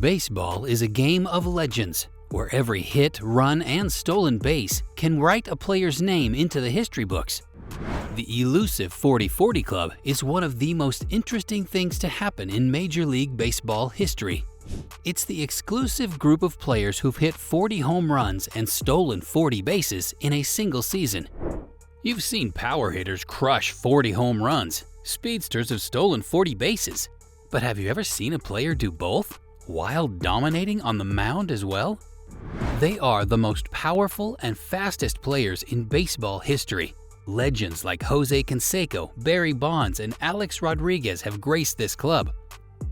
Baseball is a game of legends, where every hit, run, and stolen base can write a player's name into the history books. The elusive 40-40 Club is one of the most interesting things to happen in Major League Baseball history. It's the exclusive group of players who've hit 40 home runs and stolen 40 bases in a single season. You've seen power hitters crush 40 home runs. Speedsters have stolen 40 bases. But have you ever seen a player do both, while dominating on the mound as well? They are the most powerful and fastest players in baseball history. Legends like Jose Canseco, Barry Bonds, and Alex Rodriguez have graced this club.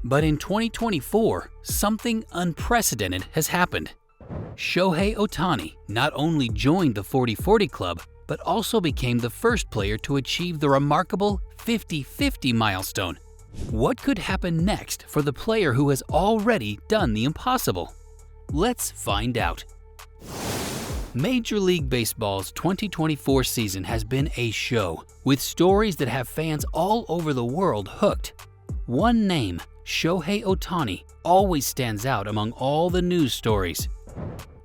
But in 2024, something unprecedented has happened. Shohei Ohtani not only joined the 40-40 Club, but also became the first player to achieve the remarkable 50-50 milestone. What could happen next for the player who has already done the impossible? Let's find out. Major League Baseball's 2024 season has been a show, with stories that have fans all over the world hooked. One name, Shohei Ohtani, always stands out among all the news stories.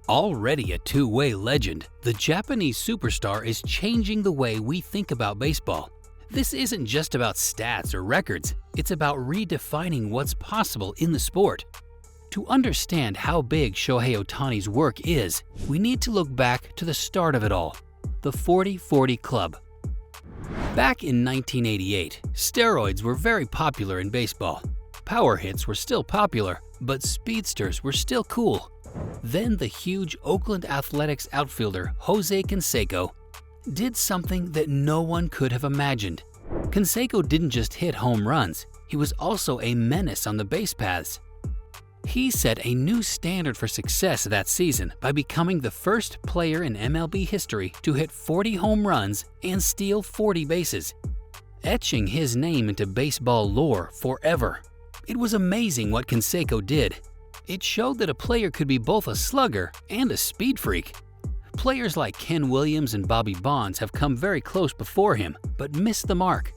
Already a two-way legend, the Japanese superstar is changing the way we think about baseball. This isn't just about stats or records, it's about redefining what's possible in the sport. To understand how big Shohei Ohtani's work is, we need to look back to the start of it all, the 40-40 Club. Back in 1988, steroids were very popular in baseball. Power hits were still popular, but speedsters were still cool. Then the huge Oakland Athletics outfielder Jose Canseco did something that no one could have imagined. Canseco didn't just hit home runs, he was also a menace on the base paths. He set a new standard for success that season by becoming the first player in MLB history to hit 40 home runs and steal 40 bases, etching his name into baseball lore forever. It was amazing what Canseco did. It showed that a player could be both a slugger and a speed freak. Players like Ken Williams and Bobby Bonds have come very close before him, but missed the mark.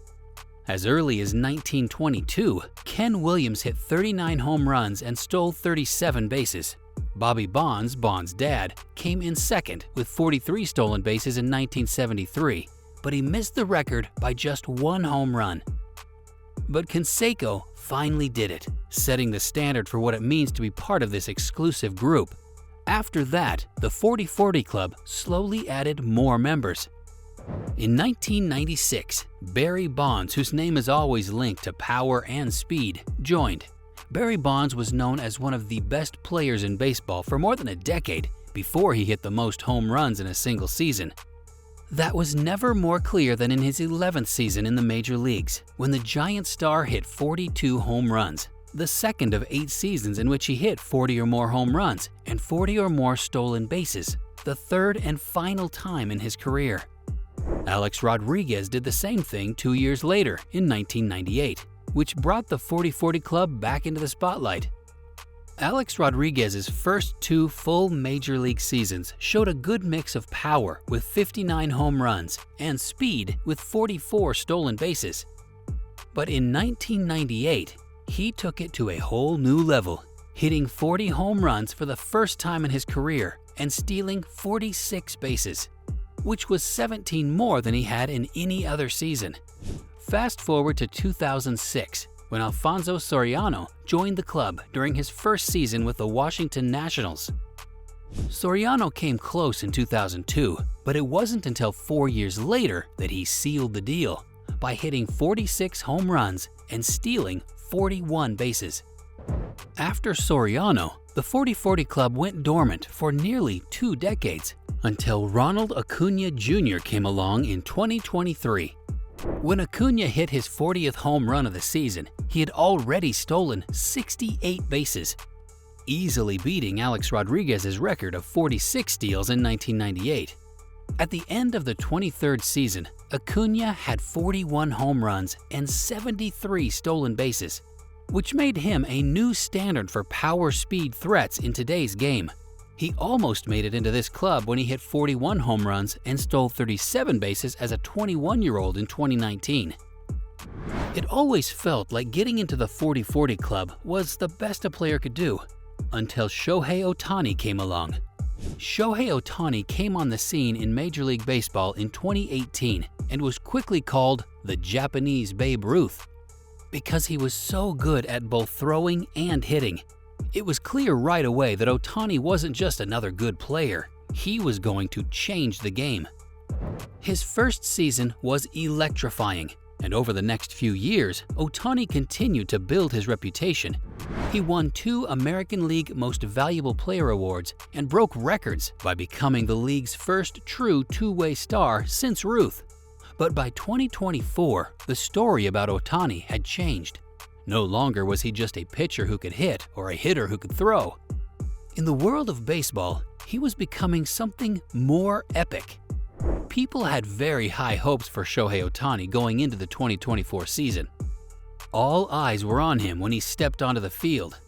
As early as 1922, Ken Williams hit 39 home runs and stole 37 bases. Bobby Bonds, Bonds' dad, came in second with 43 stolen bases in 1973, but he missed the record by just one home run. But Canseco finally did it, setting the standard for what it means to be part of this exclusive group. After that, the 40-40 Club slowly added more members. In 1996, Barry Bonds, whose name is always linked to power and speed, joined. Barry Bonds was known as one of the best players in baseball for more than a decade before he hit the most home runs in a single season. That was never more clear than in his 11th season in the major leagues, when the giant star hit 42 home runs, the second of 8 seasons in which he hit 40 or more home runs and 40 or more stolen bases, the third and final time in his career. Alex Rodriguez did the same thing 2 years later in 1998, which brought the 40-40 Club back into the spotlight. Alex Rodriguez's first 2 full major league seasons showed a good mix of power with 59 home runs and speed with 44 stolen bases. But in 1998, he took it to a whole new level, hitting 40 home runs for the first time in his career and stealing 46 bases, which was 17 more than he had in any other season. Fast forward to 2006, when Alfonso Soriano joined the club during his first season with the Washington Nationals. Soriano came close in 2002, but it wasn't until 4 years later that he sealed the deal by hitting 46 home runs and stealing 41 bases. After Soriano, the 40-40 Club went dormant for nearly 2 decades, until Ronald Acuna Jr. came along in 2023. When Acuna hit his 40th home run of the season, he had already stolen 68 bases, easily beating Alex Rodriguez's record of 46 steals in 1998. At the end of the 23rd season, Acuna had 41 home runs and 73 stolen bases, which made him a new standard for power-speed threats in today's game. He almost made it into this club when he hit 41 home runs and stole 37 bases as a 21-year-old in 2019. It always felt like getting into the 40-40 Club was the best a player could do. until Shohei Ohtani came along. Shohei Ohtani came on the scene in Major League Baseball in 2018 and was quickly called the Japanese Babe Ruth because he was so good at both throwing and hitting. It was clear right away that Ohtani wasn't just another good player, he was going to change the game. His first season was electrifying, and over the next few years, Ohtani continued to build his reputation. He won 2 American League Most Valuable Player awards and broke records by becoming the league's first true two-way star since Ruth. But by 2024, the story about Ohtani had changed. No longer was he just a pitcher who could hit or a hitter who could throw. In the world of baseball, he was becoming something more epic. People had very high hopes for Shohei Ohtani going into the 2024 season. All eyes were on him when he stepped onto the field.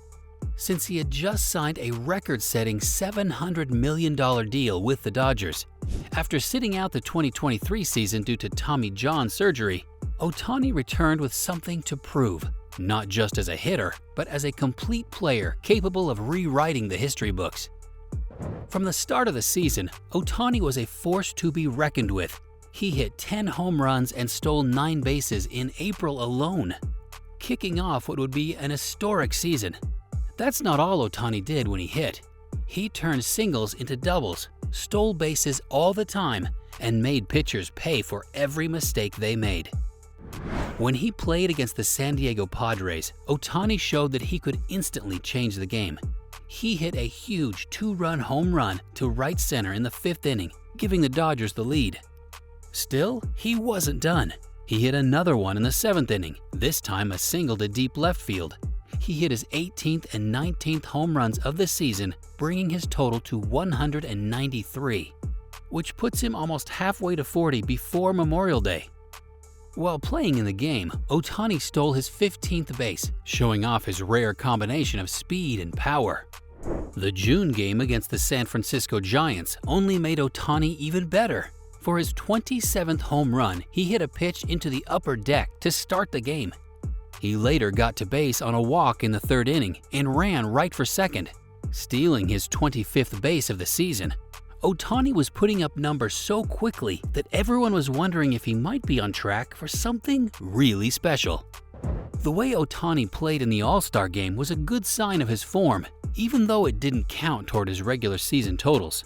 Since he had just signed a record-setting $700 million deal with the Dodgers, after sitting out the 2023 season due to Tommy John surgery, Ohtani returned with something to prove, not just as a hitter, but as a complete player capable of rewriting the history books. From the start of the season, Ohtani was a force to be reckoned with. He hit 10 home runs and stole 9 bases in April alone, kicking off what would be an historic season. That's not all Ohtani did when he hit. He turned singles into doubles, stole bases all the time, and made pitchers pay for every mistake they made. When he played against the San Diego Padres, Ohtani showed that he could instantly change the game. He hit a huge 2-run home run to right center in the 5th inning, giving the Dodgers the lead. Still, he wasn't done. He hit another one in the 7th inning, this time a single to deep left field. He hit his 18th and 19th home runs of the season, bringing his total to 193, which puts him almost halfway to 40 before Memorial Day. While playing in the game, Ohtani stole his 15th base, showing off his rare combination of speed and power. The June game against the San Francisco Giants only made Ohtani even better. For his 27th home run, he hit a pitch into the upper deck to start the game. He later got to base on a walk in the 3rd inning and ran right for second, stealing his 25th base of the season. Ohtani was putting up numbers so quickly that everyone was wondering if he might be on track for something really special. The way Ohtani played in the All-Star game was a good sign of his form, even though it didn't count toward his regular season totals.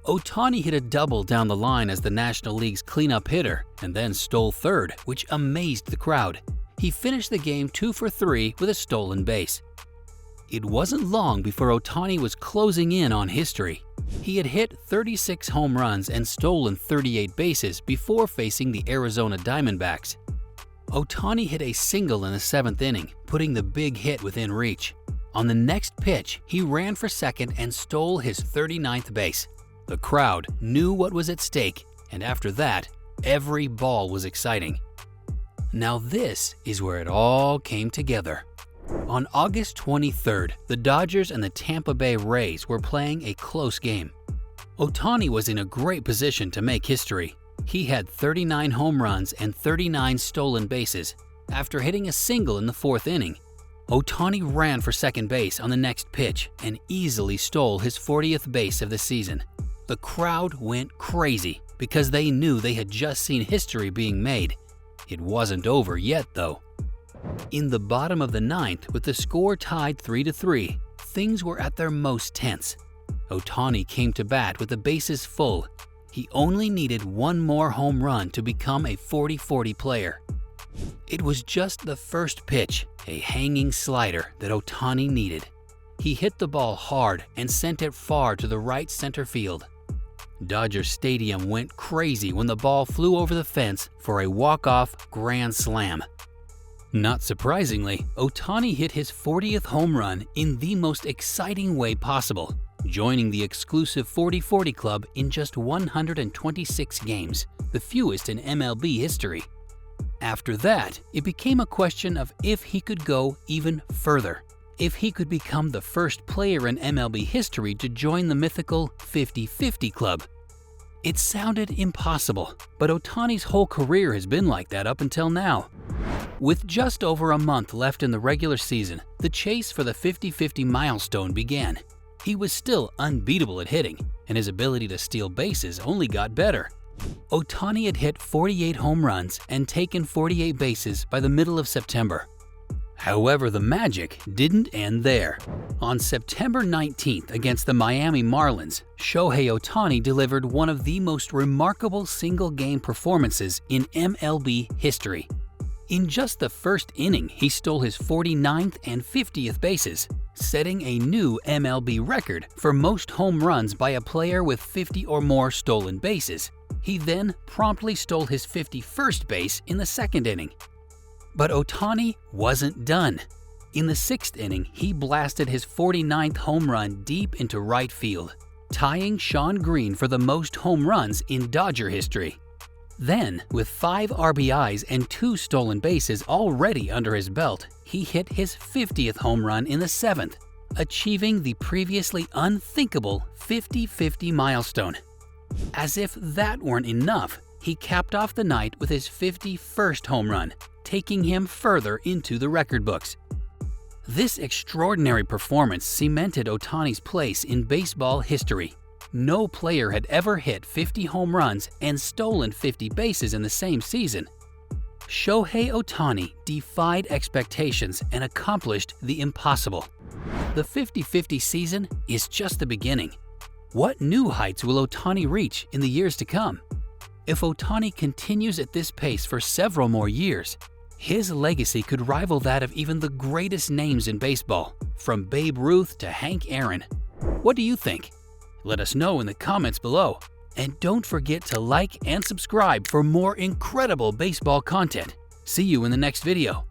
Ohtani hit a double down the line as the National League's cleanup hitter and then stole 3rd, which amazed the crowd. He finished the game 2 for 3 with a stolen base. It wasn't long before Ohtani was closing in on history. He had hit 36 home runs and stolen 38 bases before facing the Arizona Diamondbacks. Ohtani hit a single in the 7th inning, putting the big hit within reach. On the next pitch, he ran for second and stole his 39th base. The crowd knew what was at stake, and after that, every ball was exciting. Now this is where it all came together. On August 23rd, the Dodgers and the Tampa Bay Rays were playing a close game. Ohtani was in a great position to make history. He had 39 home runs and 39 stolen bases. After hitting a single in the 4th inning, Ohtani ran for second base on the next pitch and easily stole his 40th base of the season. The crowd went crazy because they knew they had just seen history being made. It wasn't over yet, though. In the bottom of the 9th, with the score tied 3-3, things were at their most tense. Ohtani came to bat with the bases full. He only needed one more home run to become a 40-40 player. It was just the first pitch, a hanging slider, that Ohtani needed. He hit the ball hard and sent it far to the right center field. Dodger Stadium went crazy when the ball flew over the fence for a walk-off grand slam. Not surprisingly, Ohtani hit his 40th home run in the most exciting way possible, joining the exclusive 40-40 club in just 126 games, the fewest in MLB history. After that, it became a question of if he could go even further, if he could become the first player in MLB history to join the mythical 50-50 club. It sounded impossible, but Ohtani's whole career has been like that up until now. With just over a month left in the regular season, the chase for the 50-50 milestone began. He was still unbeatable at hitting, and his ability to steal bases only got better. Ohtani had hit 48 home runs and taken 48 bases by the middle of September. However, the magic didn't end there. On September 19th against the Miami Marlins, Shohei Ohtani delivered one of the most remarkable single-game performances in MLB history. In just the first inning, he stole his 49th and 50th bases, setting a new MLB record for most home runs by a player with 50 or more stolen bases. He then promptly stole his 51st base in the second inning. But Ohtani wasn't done. In the sixth inning, he blasted his 49th home run deep into right field, tying Shawn Green for the most home runs in Dodger history. Then, with 5 RBIs and 2 stolen bases already under his belt, he hit his 50th home run in the 7th, achieving the previously unthinkable 50-50 milestone. As if that weren't enough, he capped off the night with his 51st home run, taking him further into the record books. This extraordinary performance cemented Ohtani's place in baseball history. No player had ever hit 50 home runs and stolen 50 bases in the same season. Shohei Ohtani defied expectations and accomplished the impossible. The 50-50 season is just the beginning. What new heights will Ohtani reach in the years to come? If Ohtani continues at this pace for several more years, his legacy could rival that of even the greatest names in baseball, from Babe Ruth to Hank Aaron. What do you think? Let us know in the comments below. And don't forget to like and subscribe for more incredible baseball content. See you in the next video.